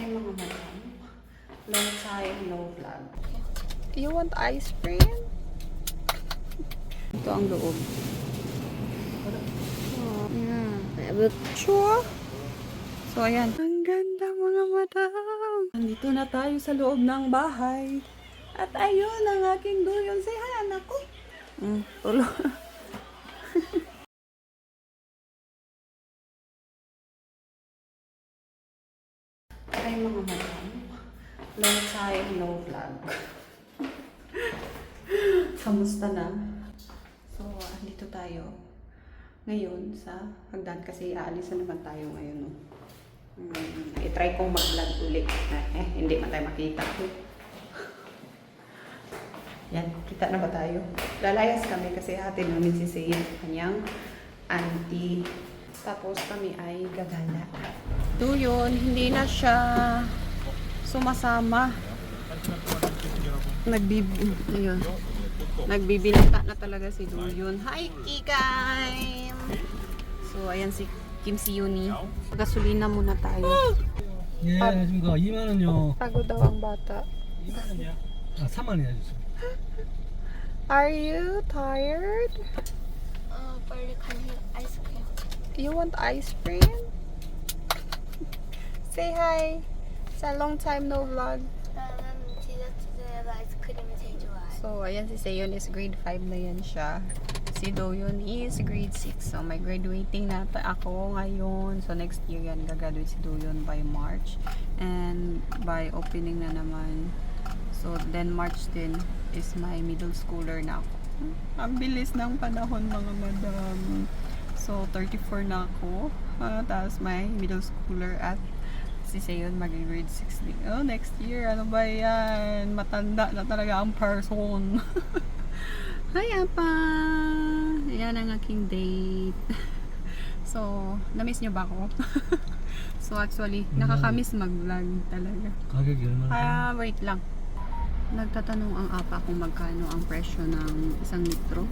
Hi mga madam. Long time no vlog. You want ice cream? Ito ang loob. Sure. So, ayan. Ang ganda mga madam. Nandito na tayo sa loob ng bahay. At ayun ang aking duyon. Say hi, anak ko. Tulo. Hi mga madam. Long time no vlog. Kamusta na? So, andito tayo ngayon sa hagdan kasi aalis na naman tayo ngayon. No? I-try kong mag-vlog ulit. Hindi man tayo makita. Yan, kita na ba tayo? Lalayas kami kasi hatid namin si Sayin, kanyang auntie. Tapos kami ay gagala. Ito yun, hindi na siya sumasama. Nagbibinata na talaga si Duyon. Hi, Kikay! So, ayan si Kim Si Yuni. Gasolina muna tayo. 예, 안녕하십니까. 2만 원요. Pagod daw ang bata. 2만 원이야? 아, 3만 원이야 주세요. Are you tired? 빨리 간식 아이스크림. You want ice cream? Say hi. Sa long time no vlog. 나는 디저트 중에서 아이스크림이 제일 좋아해. So, ayan si Seyon is grade 5 na yan siya. Si Doyon is grade 6. So, may graduating na ako ngayon. So, next year yan, gagraduate si Doyon by March. And by opening na naman. So, then March din is my middle schooler na ako. Ang bilis ng panahon mga madam. So, 34 na ako. Tapos may middle schooler at si Seyon mag-grade 6 din. Oh, next year. Ano ba yan? Matanda na talaga ang person. Hi, Apa! Ayan ang aking date. So, na-miss nyo ba ako? So, actually, nakakamiss mag-vlog talaga. 가격이 얼마나? Wait lang. Nagtatanong ang Apa kung magkano ang presyo ng 1 litro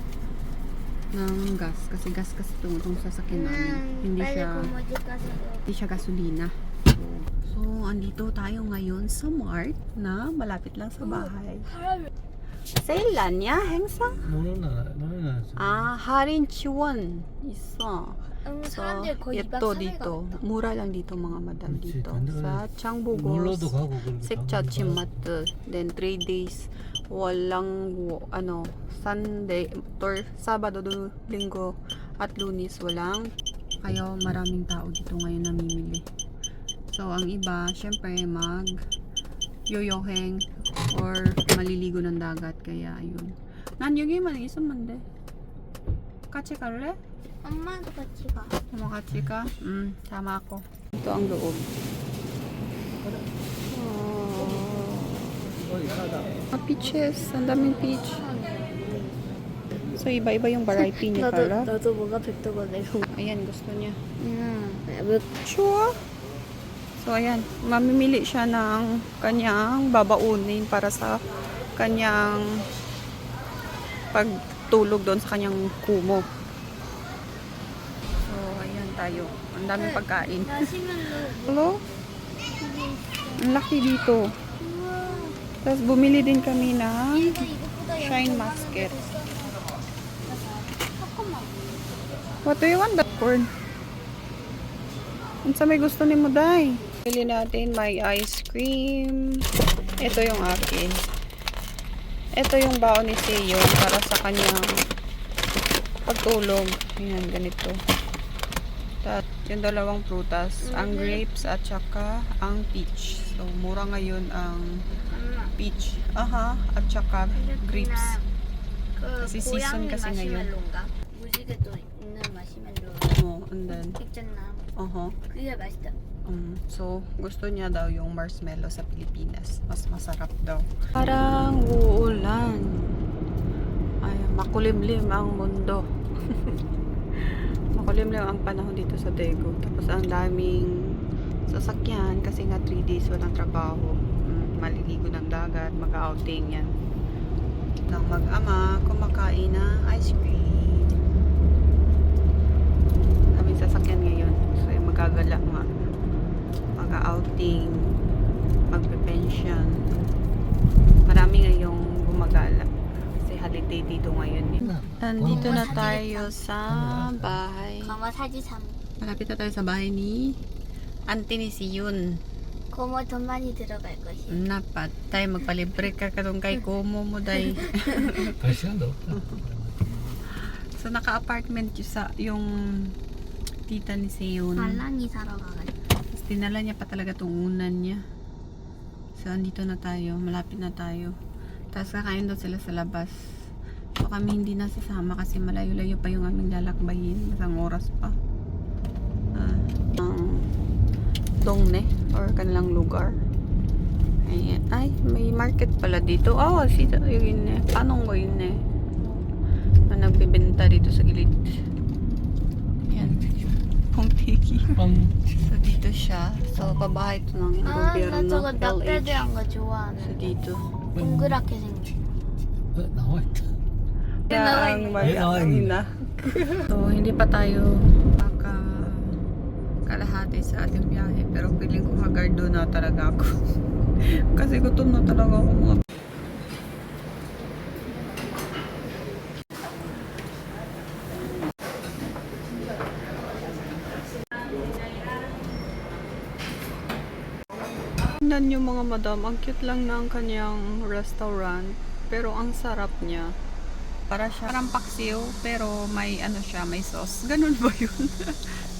ng gas. Kasi gas kasi itong sasakyan namin. Hindi 빨리 siya, 고모집 가서 hindi siya gasolina. So, andito tayo ngayon sa Mart na malapit lang sa bahay. Sale 냐 행사? 모르나. 할인 지원 있어. So, 사람들 거의 ito 2박 3일 dito. Mura lang dito mga madam 그렇지, dito. 단단하게 Sa Changbugos, 놀러도 가고 그렇게 Sekchachimatte. Then 3 days walang Sunday, Sabado, Linggo at Lunes walang. Kaya maraming tao dito ngayon namimili. So ang iba, syempre yoyoheng or maliligo ng dagat kaya ayun. 난 여기만 있으면 돼. 같이 갈래? 엄마도 같이 가. 같이 가? tama ako. Ito ang loob. Peaches. Ang daming peach. So, iba-iba yung variety niya pala. 나도 뭐가 뱉어가 내가. Ayan, gusto niya. Sure. So, ayan. Mamimili siya ng kanyang babaunin para sa kanyang pagtulog doon sa kanyang kumo. So, ayan tayo. Ang daming pagkain. 마시멜로. Hello? Ang laki dito. Tapos bumili din kami ng 얘가 이것보다 shine basket. 잠깐만. What do you want? The corn. Ang sa may gusto ni mo, day. Bili natin may ice cream. Ito yung akin. Ito yung baon ni Seyon para sa kanyang pagtulog. Ayan, ganito. At yung dalawang prutas, ang grapes at saka ang peach. So, mura ngayon ang peach. At saka grapes. kasi season kasi ngayon. 마시멜로인가? 무지개도 있는 마시멜로 And then, 있잖아. 그게 맛있다. so, gusto niya daw yung marshmallow sa Pilipinas. Mas masarap daw. Parang uulan. Ay, makulimlim ang mundo. Makulimlim ang panahon dito sa Daegu. Tapos ang daming sasakyan kasi nga 3 days walang trabaho. Maliligo ng dagat, mag-outing yan. Ng mag-ama, kumakain ng ice cream. Daming sasakyan ngayon. So, magagala nga. Mag-outing. gumagala. Kasi holiday dito ngayon eh. Nandito na tayo sa bahay. 강화 사지참. Malapit na tayo sa bahay ni Auntie ni Siyun. 고모 돈 많이 들어갈 것이. Napat, tayo magpalibre ka katong kay Kumo mo day. 갈 시간도 없다. So naka-apartment yung tita ni Siyun. 말랑이 사러 가가지고. Tapos dinala niya pa talaga itong unan niya. So andito na tayo, malapit na tayo. Tapos kakain daw sila sa labas. So kami hindi na sasama kasi malayo-layo pa yung aming lalakbayin. Isang oras pa. Ang Dongne or kanilang lugar. Ayan. Ay, may market pala dito. Oh, sito yun eh. Paano ko yun eh? Nagbibenta dito sa gilid. Ayan. Pong tiki. 빵. So dito siya. So pabahay ito ng 아, 나 gobyerno. 저거 LH. 납땜한 거 So 좋아하는. dito. 동그랗게 생긴. 나와 있다. Ang nawa na. So hindi pa tayo kalahati sa ating biyahe. Pero feeling ko hagardo na talaga ako. Kasi gutom na talaga ako mga. Tingnan nyo mga madam, ang cute lang ng kanyang restaurant. Pero ang sarap niya. Para siya parang paksiw, pero may ano siya, may sauce. Ganun ba yun?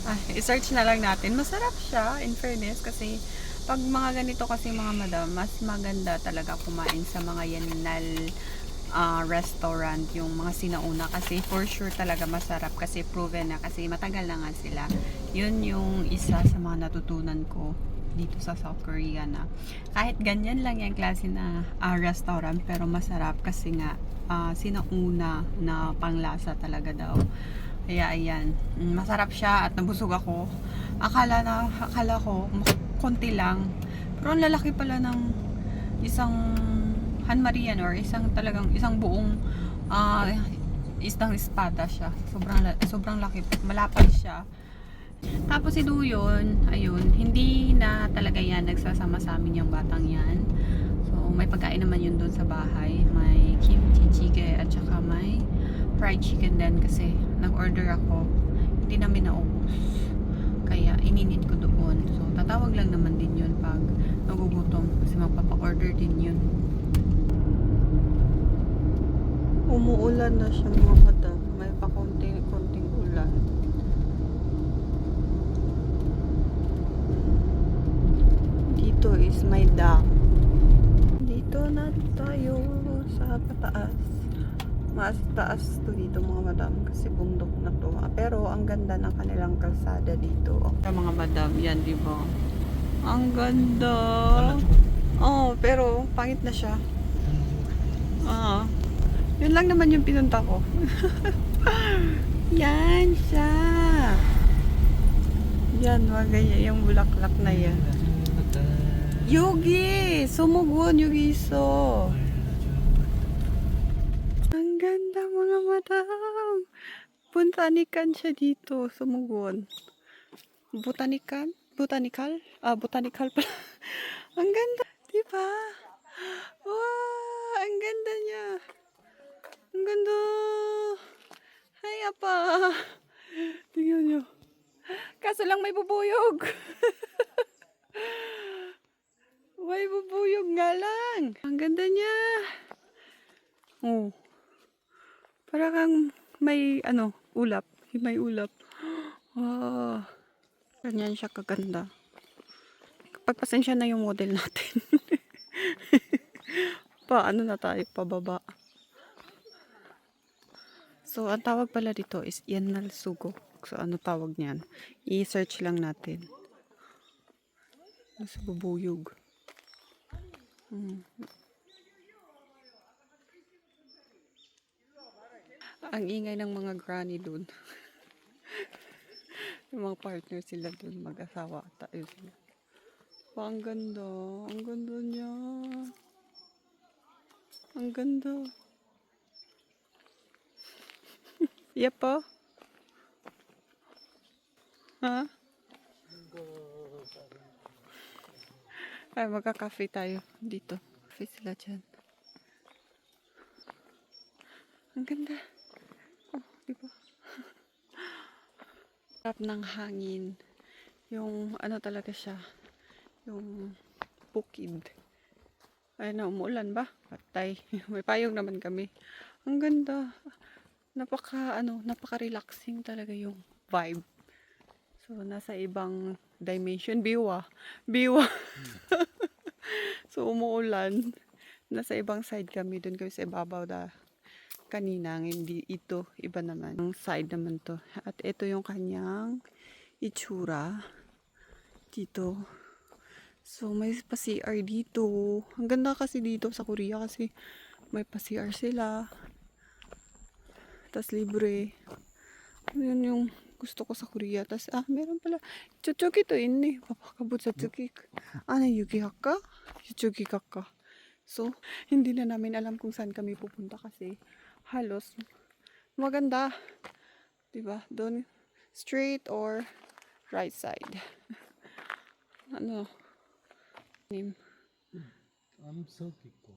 Ay, i-search na lang natin. Masarap siya, in fairness, kasi pag mga ganito kasi mga madam, mas maganda talaga kumain sa mga yanal restaurant, yung mga sinauna. Kasi for sure talaga masarap kasi proven na kasi matagal na nga sila. Yun yung isa sa mga natutunan ko dito sa South Korea na kahit ganyan lang yung klase na restaurant pero masarap kasi nga sinauna na panglasa talaga daw. Kaya ayan, masarap siya at nabusog ako. Akala ko konti lang. Pero ang lalaki pala ng isang Hanmarian or isang buong isang espada siya. Sobrang laki. Malapad siya. Tapos si Duyon, ayun, hindi na talaga yan nagsasama sa amin yung batang yan. So, may pagkain naman yun doon sa bahay. May kimchi jjigae at saka may fried chicken din kasi nag-order ako. Hindi namin naubos. Kaya ininit ko doon. So, tatawag lang naman din yun pag nagugutom kasi magpapa-order din yun. Umuulan na siya mga madam. May pakunting ulan. Dito is may dam. Dito na tayo sa pataas. Mas taas to dito mga madam kasi bundok na to. Pero ang ganda ng kanilang kalsada dito. Mga madam, yan di ba? Ang ganda. Oh, pero pangit na siya. Yun lang naman yung pinunta ko. Yan siya. Yan, ganyan yung bulaklak na yan. Yogi! Sumugon, Yogi iso. Ang ganda mga madam. Botanikan siya dito, Sumugon. Botanikan? Botanical? Botanical pala. Ang ganda, di ba? Wow, ang ganda niya. Ang ganda. Hay, apa. Tingnan niyo. Kaso lang may bubuyog. May bubuyog nga lang. Ang ganda niya. Oh. Para kang may ulap. May ulap. Wow. Ganyan siya kaganda. Pagpasensya na yung model natin. Paano na tayo pababa. So, ang tawag pala dito is Yanal Sugok. So, ano tawag niyan? I-search lang natin. Nasa bubuyog. Ang ingay ng mga granny dun. Yung mga partner sila dun, mag-asawa tayo sila. Ang ganda. Ang ganda niya. Ang ganda. Yepo? Ha? Ay, magka-cafe tayo dito. Cafe sila dyan. Ang ganda. Oh, di ba? Sarap ng hangin. Yung ano talaga siya. Yung bukid. Ay na, umuulan ba? Patay. May payong naman kami. Ang ganda. Napaka-relaxing talaga yung vibe. So, nasa ibang dimension. Biwa. So, umuulan. Nasa ibang side kami. Doon kami sa ibabaw kanina. Hindi ito. Iba naman. Ang side naman to. At ito yung kanyang itsura. Dito. So, may pa-CR dito. Ang ganda kasi dito sa Korea kasi may pa-CR sila. Tas libre. Yun yung gusto ko sa Korea. Tas, meron pala. Chuchuki to inni. Papakabot sa chuki. Yuki haka? Chuchuki kaka. So, hindi na namin alam kung saan kami pupunta kasi halos maganda. Diba? Doon, straight or right side. Name. 암석 있고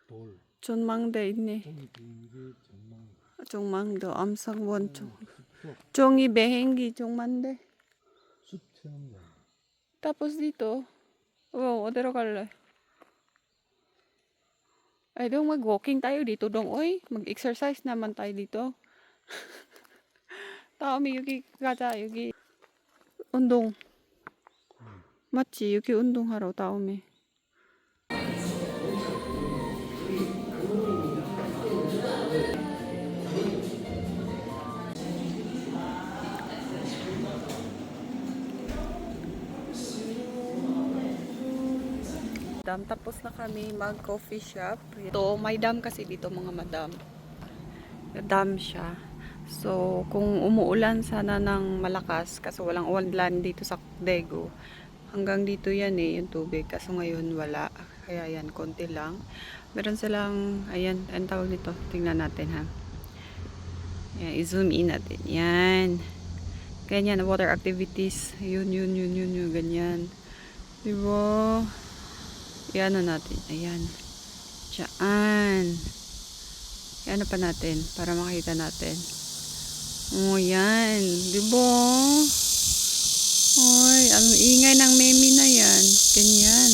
돌. 전망대 있네. 저기 이게 전망. 종망도 암성원 종이 비행기 종만대. 숲 체험장. Tapos dito, 어디로 갈래? Ay, dong mag-walking tayo dito dong. Oy, mag-exercise naman tayo dito. 다음에 여기 가자. 여기 운동. 맞지? 여기 운동하러 다음에. Dam, tapos na kami mag-coffee shop. Ito, may dam kasi dito mga madam. Dam siya. So, kung umuulan sana ng malakas, kasi walang ulan dito sa Daegu, hanggang dito yan yung tubig. Kaso ngayon wala. Kaya yan, konti lang. Meron silang, ayan, ang tawag nito. Tingnan natin ha. Yan, i-zoom in natin. Yan. Ganyan, water activities. Yun, ganyan. Diba? Yan na natin. Ayan. Diyan. Yan pa natin. Para makita natin. Oh, yan. Diba? Oy, ang ingay ng meme na yan. Ganyan.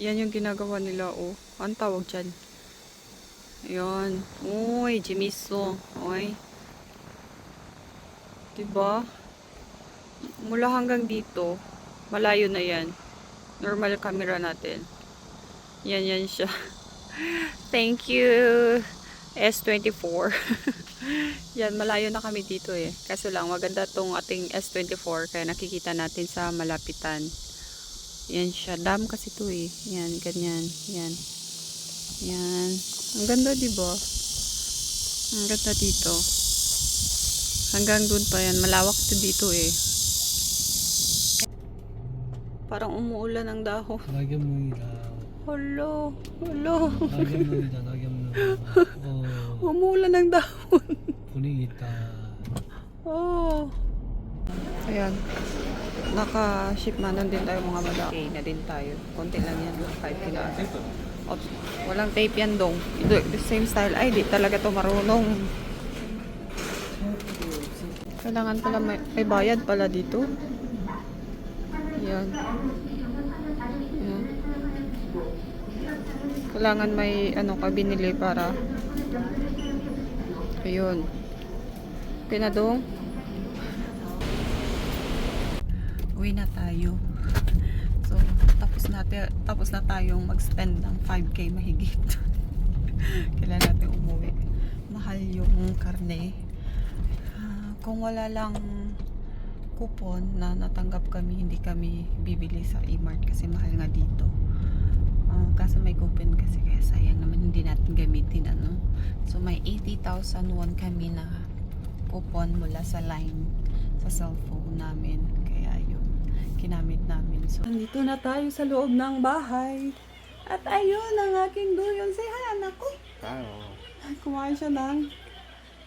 Yan yung ginagawa nila, oh. Ang tawag dyan. Ayan. Uy, jimiso. Oy. Diba? Mula hanggang dito, malayo na yan. Normal camera natin. Yan siya. Thank you, S24. Yan, malayo na kami dito eh. Kaso lang, maganda tong ating S24. Kaya nakikita natin sa malapitan. Yan siya. Dam kasi to eh. Yan, ganyan. Yan. Ang ganda, diba? Ang ganda dito. Hanggang dun pa yan. Malawak to dito eh. Parang umuulan ng dahon. 낙엽물이다. Hello. 낙엽물이다. Umuulan ng dahon. 분위기 있다. Oh. Ayan. Naka-ship manon din tayo mga madam. Okay na din tayo. Konti lang yan. 5 kilos. Walang tape yan dong. The same style. Ay, di talaga to marunong. Kailangan pala may bayad pala dito. Yan. Kailangan may ka binili para ayun. Okay na dong. Uwi na tayo. So, tapos na tayong mag-spend ng 5K mahigit. Kailangan natin umuwi. Mahal yung karne. Kung wala lang coupon na natanggap kami, hindi kami bibili sa E-Mart kasi mahal nga dito. Kaso may coupon kasi kaya sayang naman hindi natin gamitin So may 80,000 won kami na coupon mula sa Line sa cellphone namin. Kaya yun, kinamit namin. So nandito na tayo sa loob ng bahay. At ayun ang aking duyon. Say hi, anak ko. Kumain siya ng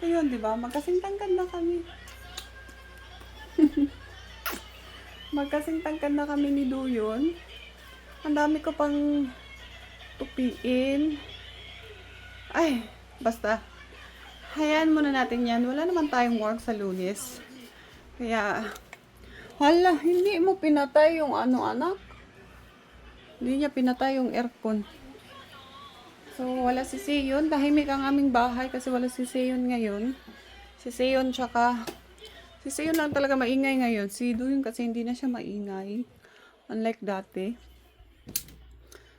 ayun, diba? Magkasintangkad na kami. Magkasintangkad na kami ni Duyon. Ang dami ko pang tupiin. Ay, basta. hayaan muna natin yan. Wala naman tayong work sa Lunes. Kaya, hala, hindi mo pinatay yung ano, anak. Hindi niya pinatay yung aircon. So, wala si Seyon. Tahimik ang aming bahay kasi wala si Seyon ngayon. Si Seyon tsaka... Si Seyon lang talaga maingay ngayon. Si Doyon kasi hindi na siya maingay. Unlike dati.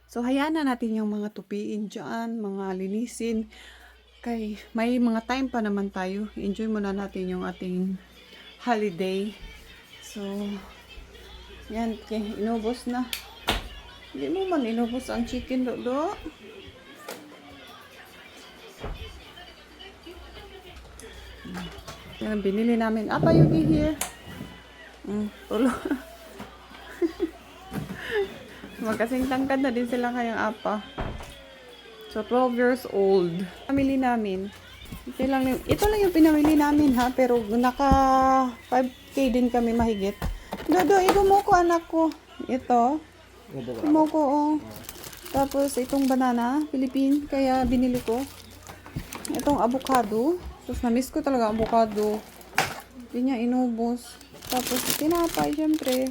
So, hayaan na natin yung mga tupiin dyan, mga linisin. Kay, may mga time pa naman tayo. Enjoy muna natin yung ating holiday. So, yan. Inubos na. Hindi mo man inubos ang chicken, Dodo. Yan, binili namin. Apa yung here? Tulo. Magkasing tangkad na din sila kayang apa. So, 12 years old. Pamili namin. Ito lang yung pinamili namin ha. Pero naka 5K din kami mahigit. Dodo, ito mo ko anak ko. Ito. Mo ko oh. Tapos itong banana, Philippine. Kaya binili ko. Itong avocado. Tapos na-miss ko talaga avocado. Hindi niya inubos. Tapos tinapay syempre.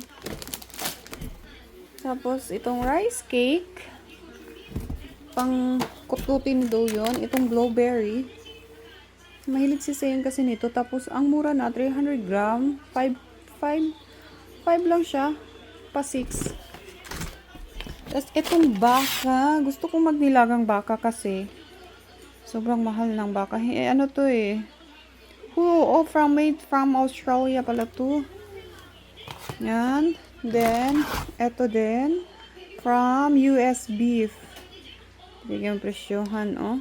Tapos itong rice cake. Pang kutkutin daw yun. Itong blueberry. Mahilig si Sayon kasi nito. Tapos ang mura na 300 gram. 5 lang siya. Pa 6. Tapos itong baka. Gusto kong magnilagang baka kasi sobrang mahal ng baka. Ano to eh. Made from Australia pala to. Yan. Then, eto din. From US beef. Bigyan presyohan, oh.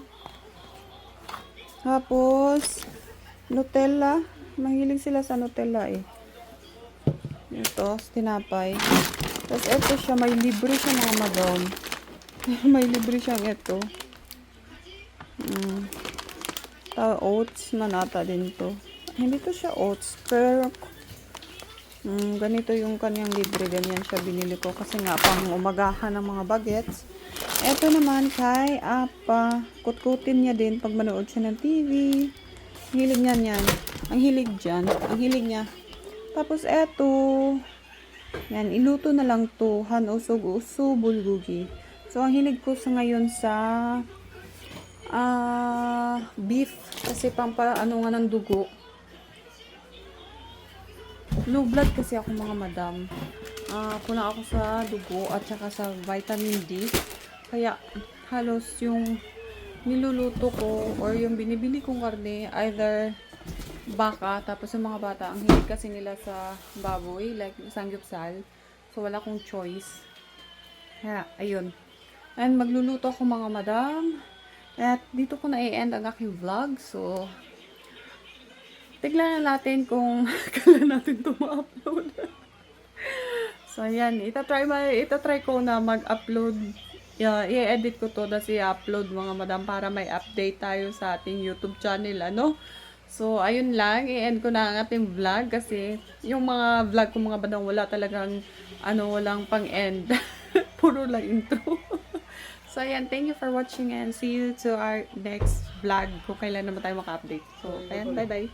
Tapos, Nutella. Mahilig sila sa Nutella, eh. Ito, tinapay. Tapos, ito siya. May libre siya, mga madam. May libre siyang ito. Oats. Manata din to. Hindi to siya oats. Pero, ganito yung kanyang libre. Ganyan siya binili ko. Kasi nga, pang umagahan ng mga bagets. Ito naman kay Apa. Kutkutin niya din pag manood siya ng TV. Hilig niya yan. Ang hilig dyan. Ang hilig niya. Tapos eto. Yan. Iluto na lang to. Hanusog uso bulgogi. So, ang hilig ko sa ngayon sa beef. Kasi pang ano nga ng dugo. Low blood kasi ako mga madam. Kulang ako sa dugo at saka sa vitamin D. Kaya halos yung niluluto ko or yung binibili kong karne, either baka, tapos yung mga bata, ang hilig kasi nila sa baboy, like sanggupsal. So wala akong choice. Kaya, ayun. And magluluto ako mga madam. At dito ko na i-end ang aking vlog. So, tignan na natin kung kailan natin ito ma-upload. So, ayan. Itatry ko na mag-upload. I-edit ko to na i-upload mga madam para may update tayo sa ating YouTube channel. Ano? So, ayun lang. I-end ko na ang ating vlog kasi yung mga vlog ko mga madam wala talagang walang pang-end. Puro lang intro. So, ayan. Thank you for watching and see you to our next vlog kung kailan naman tayo maka-update. So, ayan. Bye-bye.